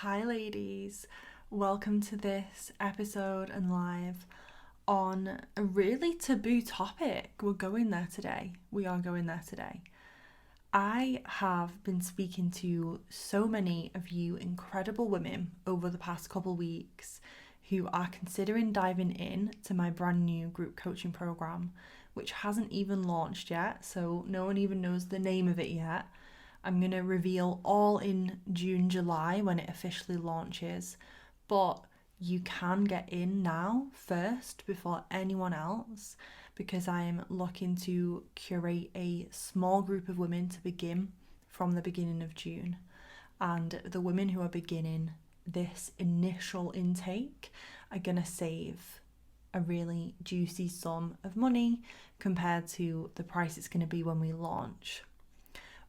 Hi, ladies. Welcome to this episode and live on a really taboo topic. We're going there today. We are going there today. I have been speaking to so many of you incredible women over the past couple weeks who are considering diving in to my brand new group coaching program, which hasn't even launched yet, so no one even knows the name of it yet. I'm going to reveal all in June, July when it officially launches, but you can get in now first before anyone else because I am looking to curate a small group of women to begin from the beginning of June. And the women who are beginning this initial intake are going to save a really juicy sum of money compared to the price it's going to be when we launch.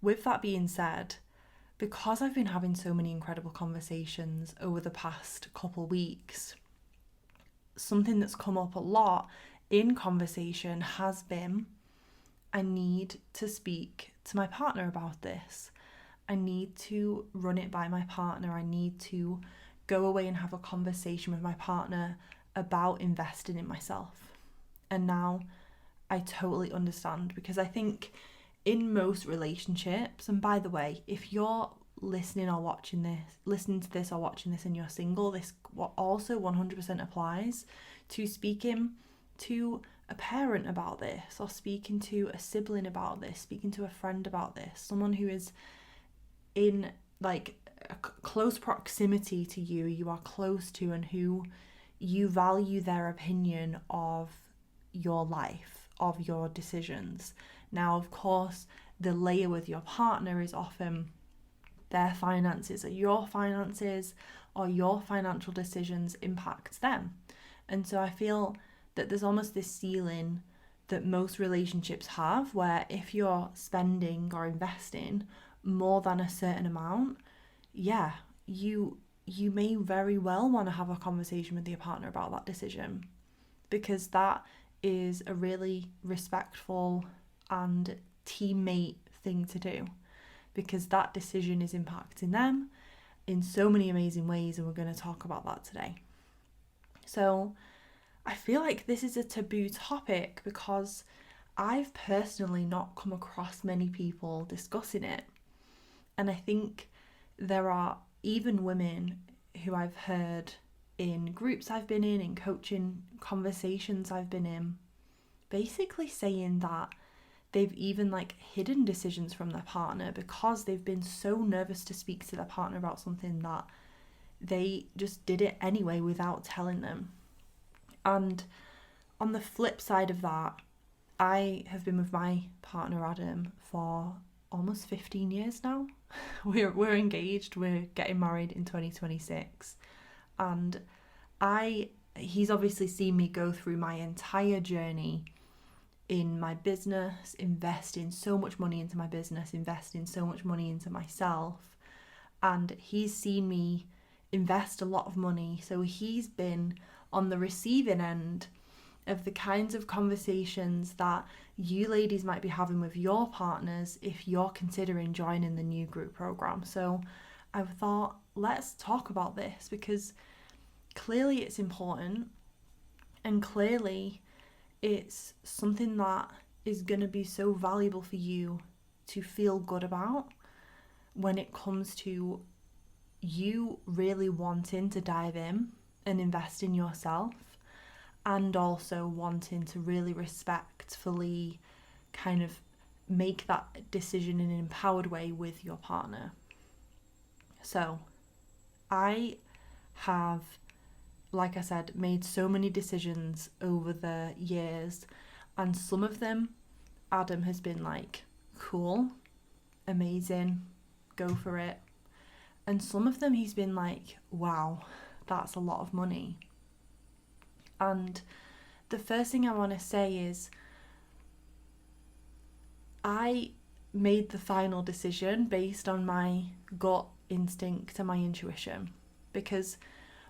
With that being said, because I've been having so many incredible conversations over the past couple weeks, something that's come up a lot in conversation has been, I need to speak to my partner about this. I need to run it by my partner. I need to go away and have a conversation with my partner about investing in myself. And now I totally understand, because I think in most relationships, and by the way, if you're listening to this or watching this and you're single, this also 100% applies to speaking to a parent about this, or speaking to a sibling about this, speaking to a friend about this, someone who is in like a close proximity to you, you are close to, and who you value their opinion of your life, of your decisions. Now, of course, the layer with your partner is often their finances, or your financial decisions impact them. And so I feel that there's almost this ceiling that most relationships have, where if you're spending or investing more than a certain amount, you may very well want to have a conversation with your partner about that decision, because that is a really respectful and teammate thing to do, because that decision is impacting them in so many amazing ways, and we're going to talk about that today. So I feel like this is a taboo topic because I've personally not come across many people discussing it, and I think there are even women who I've heard in groups I've been in coaching conversations I've been in, basically saying that they've even hidden decisions from their partner because they've been so nervous to speak to their partner about something that they just did it anyway without telling them. And on the flip side of that, I have been with my partner Adam for almost 15 years now. We're engaged, we're getting married in 2026. And he's obviously seen me go through my entire journey in my business, investing so much money into my business, investing so much money into myself. And he's seen me invest a lot of money. So he's been on the receiving end of the kinds of conversations that you ladies might be having with your partners if you're considering joining the new group program. So I thought, let's talk about this, because clearly it's important, and clearly it's something that is going to be so valuable for you to feel good about when it comes to you really wanting to dive in and invest in yourself, and also wanting to really respectfully kind of make that decision in an empowered way with your partner. So I have, like I said, made so many decisions over the years, and some of them Adam has been like, cool, amazing, go for it. And some of them he's been like, wow, that's a lot of money. And the first thing I want to say is, I made the final decision based on my gut instinct and my intuition, because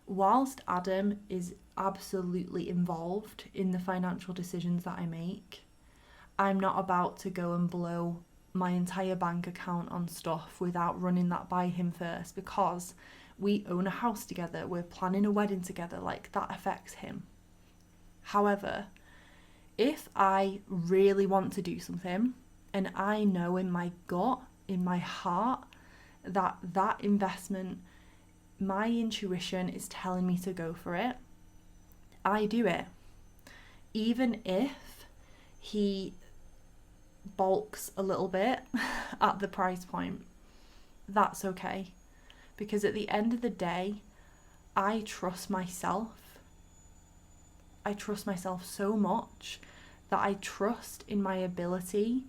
whilst Adam is absolutely involved in the financial decisions that I make, I'm not about to go and blow my entire bank account on stuff without running that by him first, because we own a house together, we're planning a wedding together, like that affects him. However, if I really want to do something and I know in my gut, in my heart, that investment, my intuition is telling me to go for it, I do it. Even if he bulks a little bit at the price point, that's okay. Because at the end of the day, I trust myself. I trust myself so much that I trust in my ability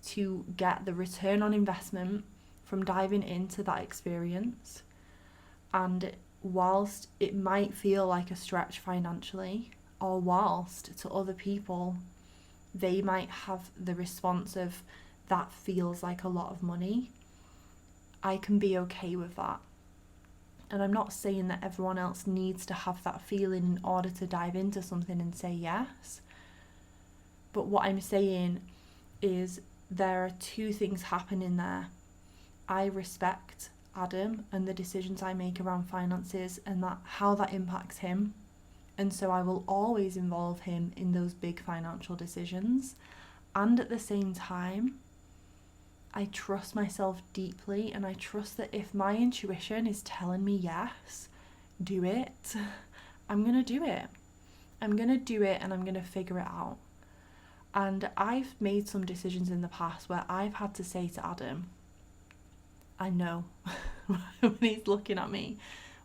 to get the return on investment from diving into that experience. And whilst it might feel like a stretch financially, or whilst to other people they might have the response of that feels like a lot of money, I can be okay with that. And I'm not saying that everyone else needs to have that feeling in order to dive into something and say yes. But what I'm saying is there are two things happening there. I respect Adam and the decisions I make around finances and that how that impacts him. And so I will always involve him in those big financial decisions. And at the same time, I trust myself deeply, and I trust that if my intuition is telling me yes, do it, I'm going to do it. I'm going to do it and I'm going to figure it out. And I've made some decisions in the past where I've had to say to Adam, I know, when he's looking at me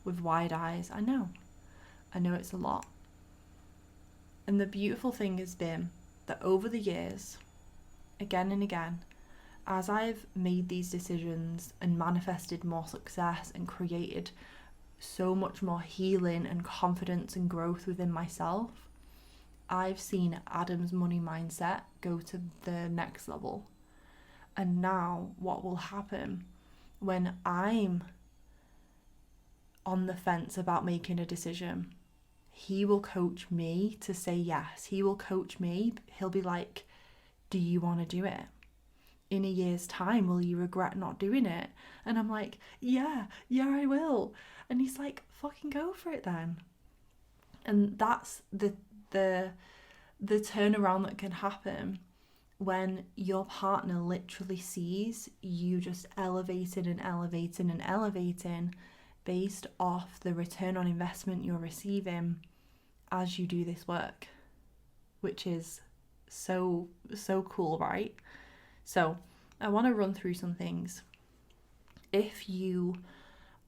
with wide eyes, I know it's a lot. And the beautiful thing has been that over the years, again and again, as I've made these decisions and manifested more success and created so much more healing and confidence and growth within myself, I've seen Adam's money mindset go to the next level. And now what will happen when I'm on the fence about making a decision, he will coach me to say yes. He will coach me. He'll be like, do you want to do it? In a year's time, will you regret not doing it? And I'm like, yeah, I will. And he's like, fucking go for it then. And that's the turnaround that can happen when your partner literally sees you just elevating and elevating and elevating based off the return on investment you're receiving as you do this work, which is so cool, right? So I want to run through some things. If you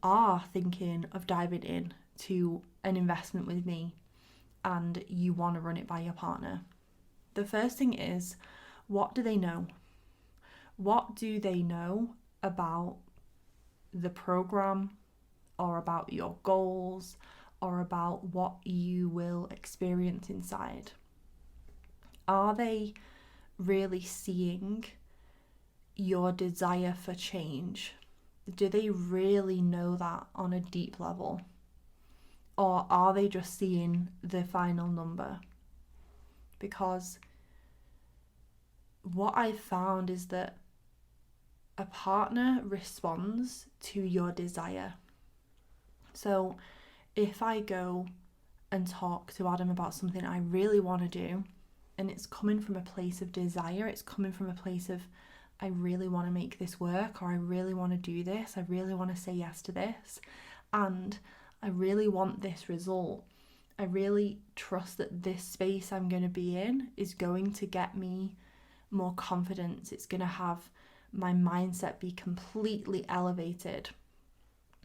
are thinking of diving in to an investment with me and you want to run it by your partner, the first thing is, what do they know? What do they know about the program, or about your goals, or about what you will experience inside? Are they really seeing your desire for change? Do they really know that on a deep level? Or are they just seeing the final number? Because what I've found is that a partner responds to your desire. So if I go and talk to Adam about something I really want to do, and it's coming from a place of desire, it's coming from a place of, I really want to make this work, or I really want to do this, I really want to say yes to this, and I really want this result. I really trust that this space I'm going to be in is going to get me more confidence. It's going to have my mindset be completely elevated.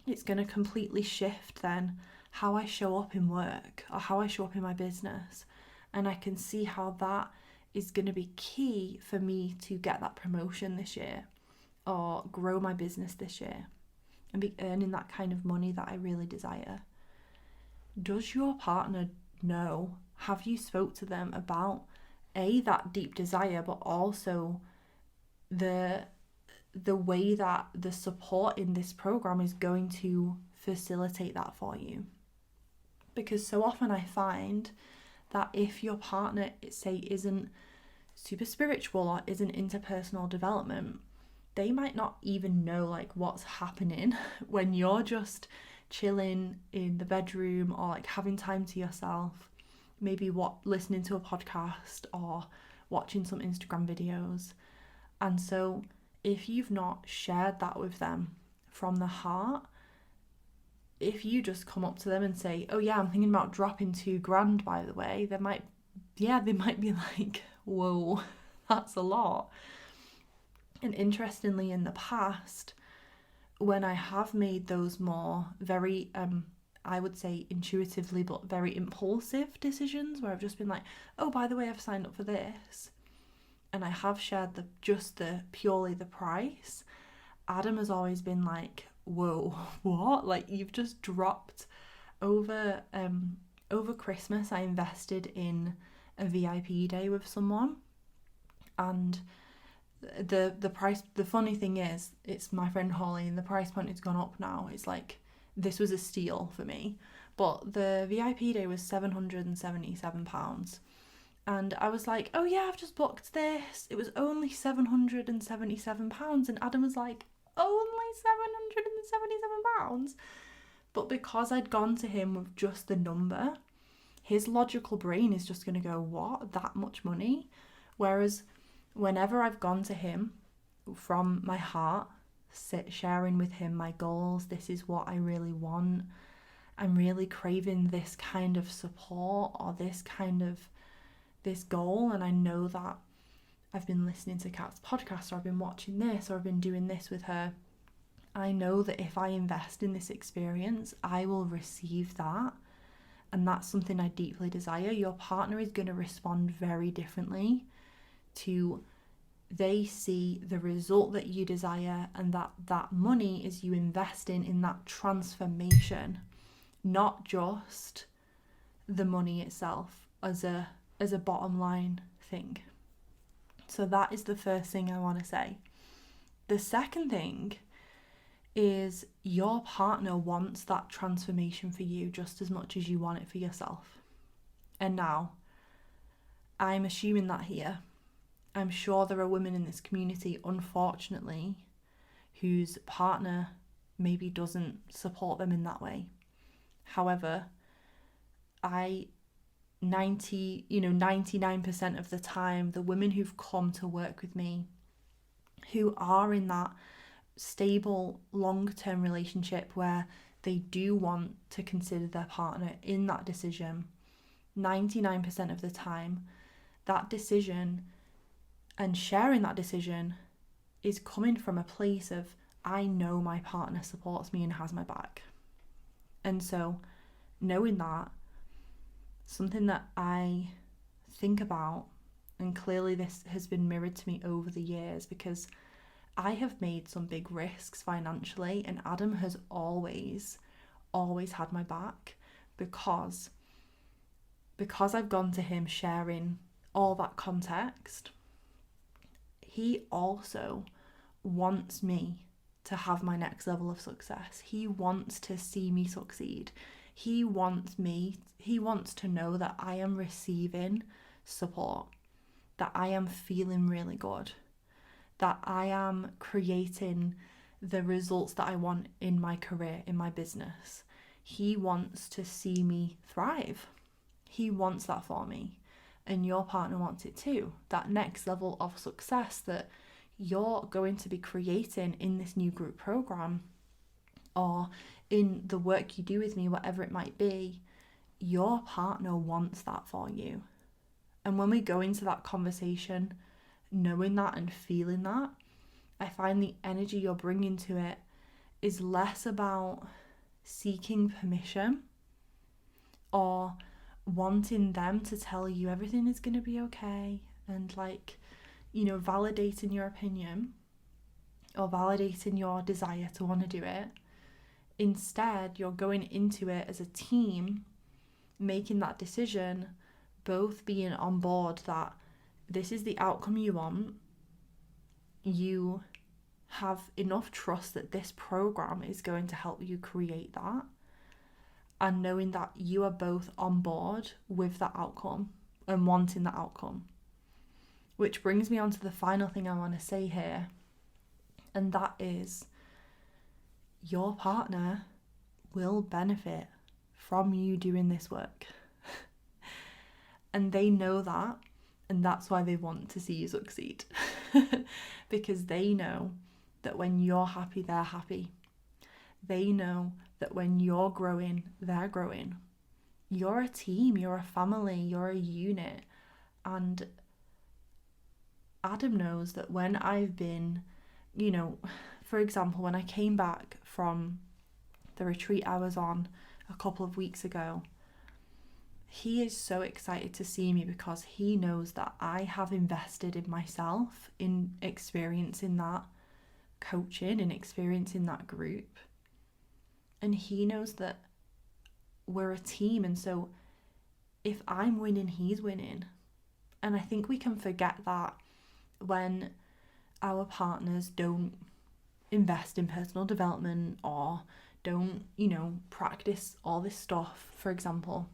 It's going to completely shift then how I show up in work or how I show up in my business. And I can see how that is going to be key for me to get that promotion this year or grow my business this year and be earning that kind of money that I really desire. Does your partner know? Have you spoke to them about that deep desire, but also the way that the support in this program is going to facilitate that for you? Because so often I find that if your partner, say, isn't super spiritual or isn't into personal development, they might not even know like what's happening when you're just chilling in the bedroom or like having time to yourself, maybe listening to a podcast or watching some Instagram videos. And so if you've not shared that with them from the heart, if you just come up to them and say, oh yeah, I'm thinking about dropping $2,000 by the way, they might be like, whoa, that's a lot. And interestingly, in the past, when I have made those more very, I would say intuitively, but very impulsive decisions where I've just been like, oh, by the way, I've signed up for this, and I have shared purely the price, Adam has always been like, whoa, what? Like, you've just dropped over Christmas. I invested in a VIP day with someone, and the price, the funny thing is, it's my friend Holly, and the price point has gone up now. It's like, this was a steal for me, but the VIP day was £777, and I was like, oh yeah, I've just booked this, it was only £777, and Adam was like, only £777? But because I'd gone to him with just the number, his logical brain is just going to go, what, that much money? Whereas whenever I've gone to him from my heart, sharing with him my goals, this is what I really want, I'm really craving this kind of support or this goal, and I know that I've been listening to Kat's podcast, or I've been watching this, or I've been doing this with her, I know that if I invest in this experience, I will receive that, and that's something I deeply desire. Your partner is going to respond very differently to, they see the result that you desire, and that money is you investing in that transformation, not just the money itself as a bottom line thing. So that is the first thing I want to say. The second thing is, your partner wants that transformation for you just as much as you want it for yourself. And now, I'm assuming that here, I'm sure there are women in this community, unfortunately, whose partner maybe doesn't support them in that way. However, 99% of the time, the women who've come to work with me, who are in that stable long-term relationship where they do want to consider their partner in that decision, 99% of the time, that decision and sharing that decision is coming from a place of, I know my partner supports me and has my back. And so knowing that, something that I think about, and clearly this has been mirrored to me over the years, because I have made some big risks financially, and Adam has always had my back, because I've gone to him sharing all that context. He also wants me to have my next level of success. He wants to see me succeed. He wants to know that I am receiving support, that I am feeling really good, that I am creating the results that I want in my career, in my business. He wants to see me thrive. He wants that for me. And your partner wants it too. That next level of success that you're going to be creating in this new group program, or in the work you do with me, whatever it might be, your partner wants that for you. And when we go into that conversation, knowing that and feeling that, I find the energy you're bringing to it is less about seeking permission or wanting them to tell you everything is going to be okay, and validating your opinion or validating your desire to want to do it. Instead, you're going into it as a team, making that decision, both being on board that this is the outcome you want. You have enough trust that this program is going to help you create that, and knowing that you are both on board with that outcome and wanting that outcome. Which brings me on to the final thing I want to say here, and that is, your partner will benefit from you doing this work. And they know that, and that's why they want to see you succeed. Because they know that when you're happy, they're happy. They know that when you're growing, they're growing. You're a team, you're a family, you're a unit. And Adam knows that when I've been, for example, when I came back from the retreat I was on a couple of weeks ago, he is so excited to see me because he knows that I have invested in myself, in experiencing that coaching and experiencing that group. And he knows that we're a team, and so if I'm winning, he's winning. And I think we can forget that when our partners don't invest in personal development or don't, practice all this stuff, for example.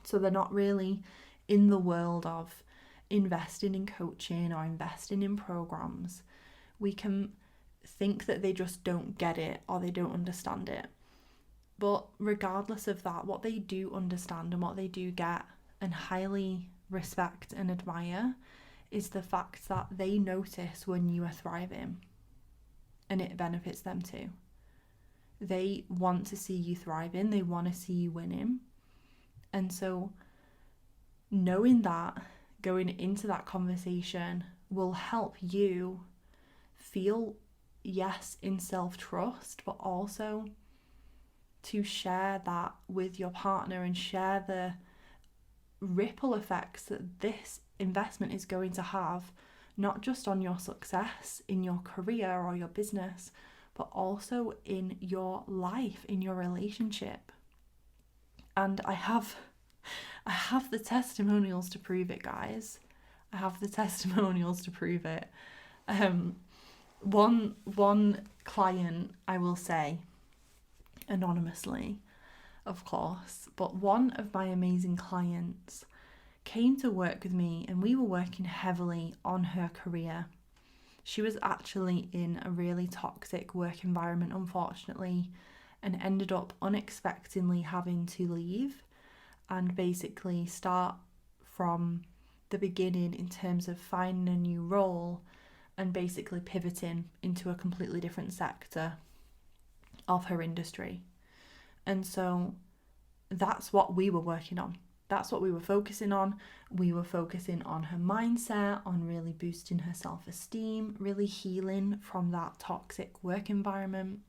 So they're not really in the world of investing in coaching or investing in programs. We can think that they just don't get it or they don't understand it. But regardless of that, what they do understand and what they do get and highly respect and admire is the fact that they notice when you are thriving, and it benefits them too. They want to see you thriving, they want to see you winning. And so knowing that, going into that conversation will help you feel, yes, in self-trust, but also to share that with your partner and share the ripple effects that this investment is going to have, not just on your success in your career or your business, but also in your life, in your relationship. And I have the testimonials to prove it, guys. I have the testimonials to prove it. One client, I will say, anonymously, of course, but one of my amazing clients came to work with me, and we were working heavily on her career. She was actually in a really toxic work environment, unfortunately, and ended up unexpectedly having to leave and basically start from the beginning in terms of finding a new role and basically pivoting into a completely different sector of her industry. And so that's what we were working on. That's what we were focusing on. We were focusing on her mindset, on really boosting her self-esteem, really healing from that toxic work environment.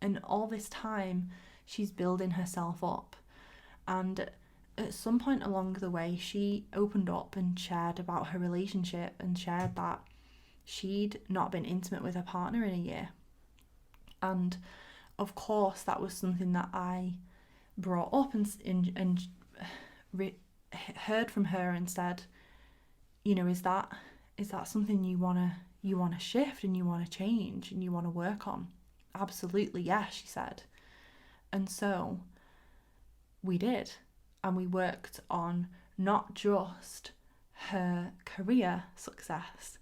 And all this time, she's building herself up. And at some point along the way, she opened up and shared about her relationship and shared that she'd not been intimate with her partner in a year. And of course, that was something that I brought up and heard from her and said, is that something you want to shift and you want to change and you want to work on? Absolutely, yes, she said. And so we did, and we worked on not just her career success.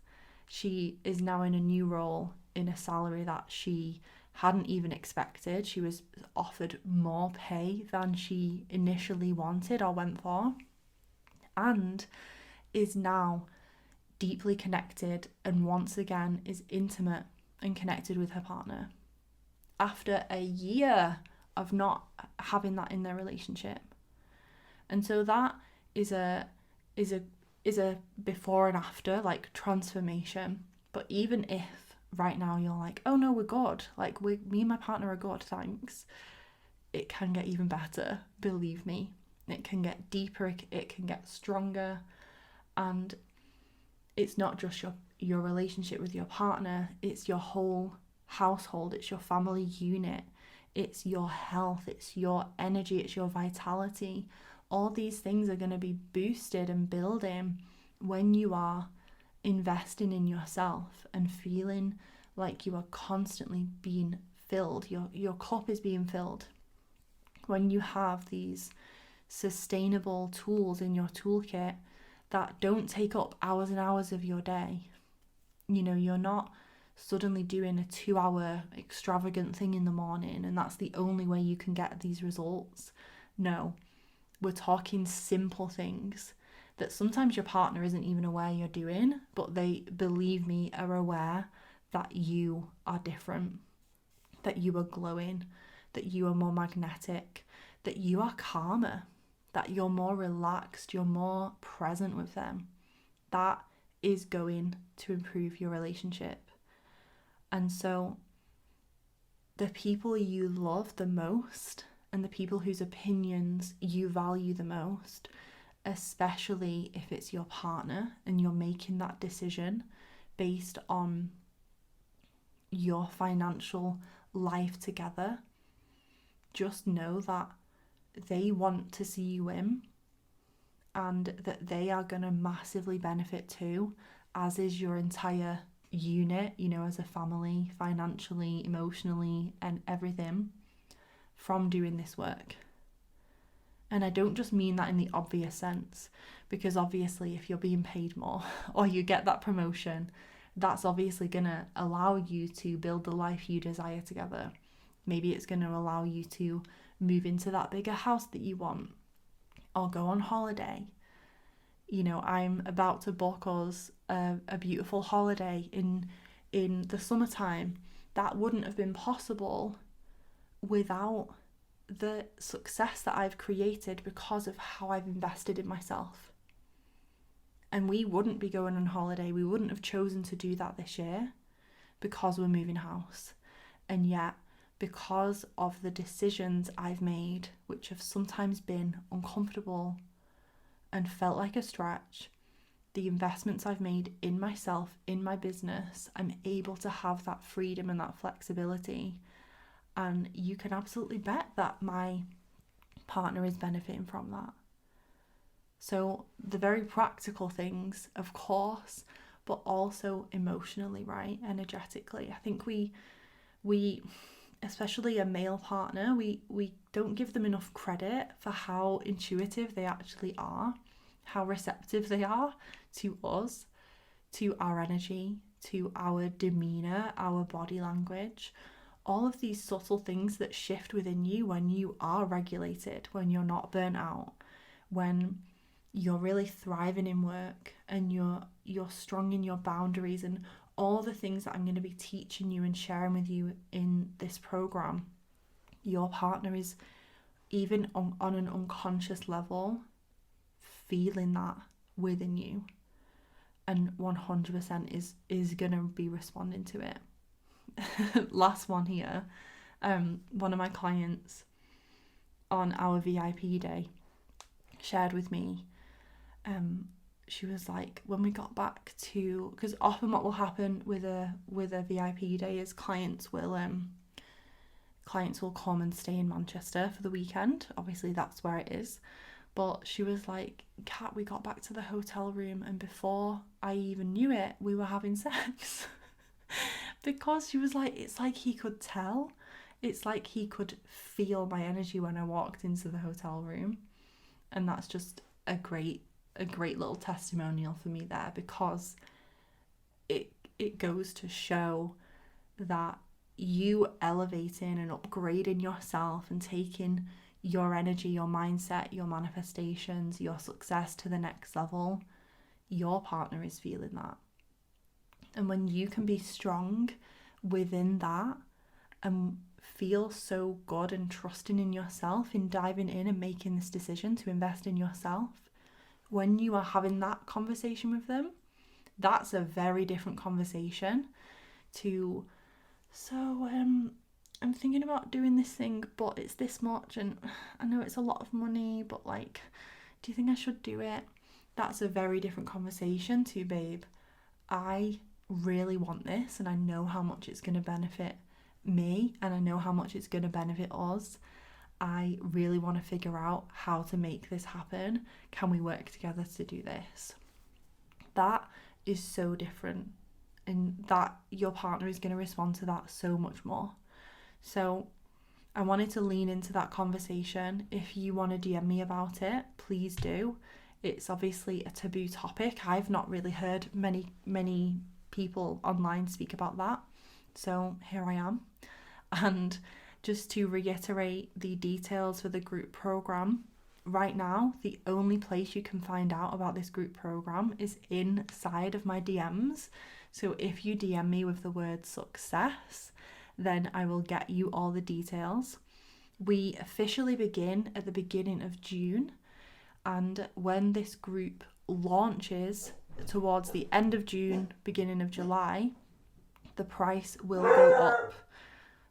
She is now in a new role in a salary that she hadn't even expected. She was offered more pay than she initially wanted or went for, and is now deeply connected and once again is intimate and connected with her partner after a year of not having that in their relationship. And so that is a before and after, like, transformation. But even if right now you're like, oh no, we're good, like me and my partner are good, thanks, it can get even better, believe me. It can get deeper, it can get stronger. And it's not just your relationship with your partner, it's your whole household, it's your family unit, it's your health, it's your energy, it's your vitality. All these things are going to be boosted and building when you are investing in yourself and feeling like you are constantly being filled. Your cup is being filled. When you have these sustainable tools in your toolkit that don't take up hours and hours of your day. You're not suddenly doing a 2-hour extravagant thing in the morning and that's the only way you can get these results. No, we're talking simple things that sometimes your partner isn't even aware you're doing, but they, believe me, are aware that you are different, that you are glowing, that you are more magnetic, that you are calmer, that you're more relaxed, you're more present with them. That is going to improve your relationship. And so the people you love the most and the people whose opinions you value the most, especially if it's your partner and you're making that decision based on your financial life together, just know that they want to see you win and that they are going to massively benefit too, as is your entire unit, you know, as a family, financially, emotionally, and everything from doing this work. And I don't just mean that in the obvious sense, because obviously if you're being paid more or you get that promotion, that's obviously going to allow you to build the life you desire together. Maybe it's going to allow you to move into that bigger house that you want or go on holiday. You know, I'm about to book us a beautiful holiday in the summertime. That wouldn't have been possible without the success that I've created because of how I've invested in myself. And we wouldn't be going on holiday. We wouldn't have chosen to do that this year because we're moving house. And yet, because of the decisions I've made, which have sometimes been uncomfortable and felt like a stretch, the investments I've made in myself, in my business, I'm able to have that freedom and that flexibility. And you can absolutely bet that my partner is benefiting from that. So the very practical things, of course, but also emotionally, right? Energetically. I think we especially a male partner, we don't give them enough credit for how intuitive they actually are, how receptive they are to us, to our energy, to our demeanor, our body language. All of these subtle things that shift within you when you are regulated, when you're not burnt out, when you're really thriving in work and you're strong in your boundaries, and all the things that I'm going to be teaching you and sharing with you in this program. Your partner is, even on an unconscious level, feeling that within you and 100% is going to be responding to it. Last one here, one of my clients on our VIP day shared with me, she was like, when we got back to, because often what will happen with a VIP day is clients will come and stay in Manchester for the weekend. Obviously that's where it is. But she was like, Kat, we got back to the hotel room and before I even knew it, we were having sex. Because she was like, it's like he could tell. It's like he could feel my energy when I walked into the hotel room. And that's just a great little testimonial for me there, because it goes to show that you elevating and upgrading yourself and taking your energy, your mindset, your manifestations, your success to the next level, your partner is feeling that. And when you can be strong within that and feel so good and trusting in yourself, in diving in and making this decision to invest in yourself, when you are having that conversation with them, that's a very different conversation to, so I'm thinking about doing this thing, but it's this much and I know it's a lot of money, but like, do you think I should do it? That's a very different conversation to, babe, I really want this and I know how much it's going to benefit me and I know how much it's going to benefit us. I really want to figure out how to make this happen. Can we work together to do this? That is so different, and that your partner is going to respond to that so much more. So I wanted to lean into that conversation. If you want to DM me about it, please do. It's obviously a taboo topic. I've not really heard many people online speak about that. So here I am. And just to reiterate the details for the group program, right now, the only place you can find out about this group program is inside of my DMs. So if you DM me with the word success, then I will get you all the details. We officially begin at the beginning of June, and when this group launches towards the end of June, beginning of July, the price will go up.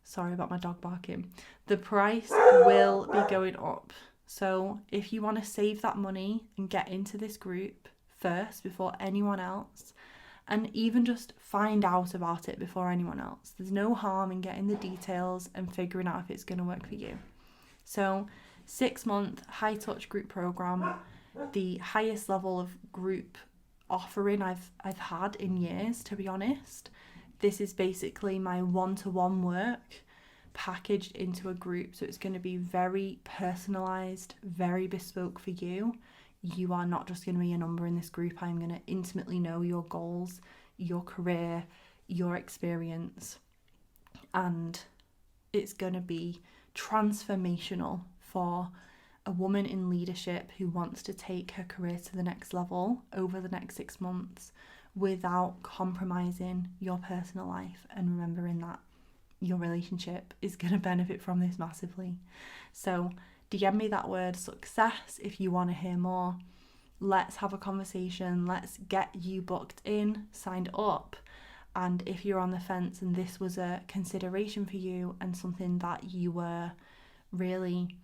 Sorry about my dog barking. The price will be going up. So if you want to save that money and get into this group first before anyone else, and even just find out about it before anyone else, there's no harm in getting the details and figuring out if it's going to work for you. So 6-month high touch group program, the highest level of group offering I've had in years, to be honest. This is basically my one-to-one work packaged into a group. So it's going to be very personalized, very bespoke for you. You are not just going to be a number in this group. I'm going to intimately know your goals, your career, your experience, and it's going to be transformational for a woman in leadership who wants to take her career to the next level over the next 6 months without compromising your personal life, and remembering that your relationship is going to benefit from this massively. So DM me that word success if you want to hear more. Let's have a conversation. Let's get you booked in, signed up. And if you're on the fence and this was a consideration for you and something that you were really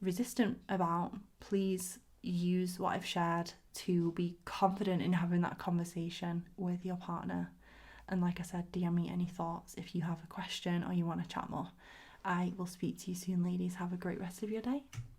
resistant about, please use what I've shared to be confident in having that conversation with your partner. And like I said, DM me any thoughts if you have a question or you want to chat more. I will speak to you soon, ladies. Have a great rest of your day.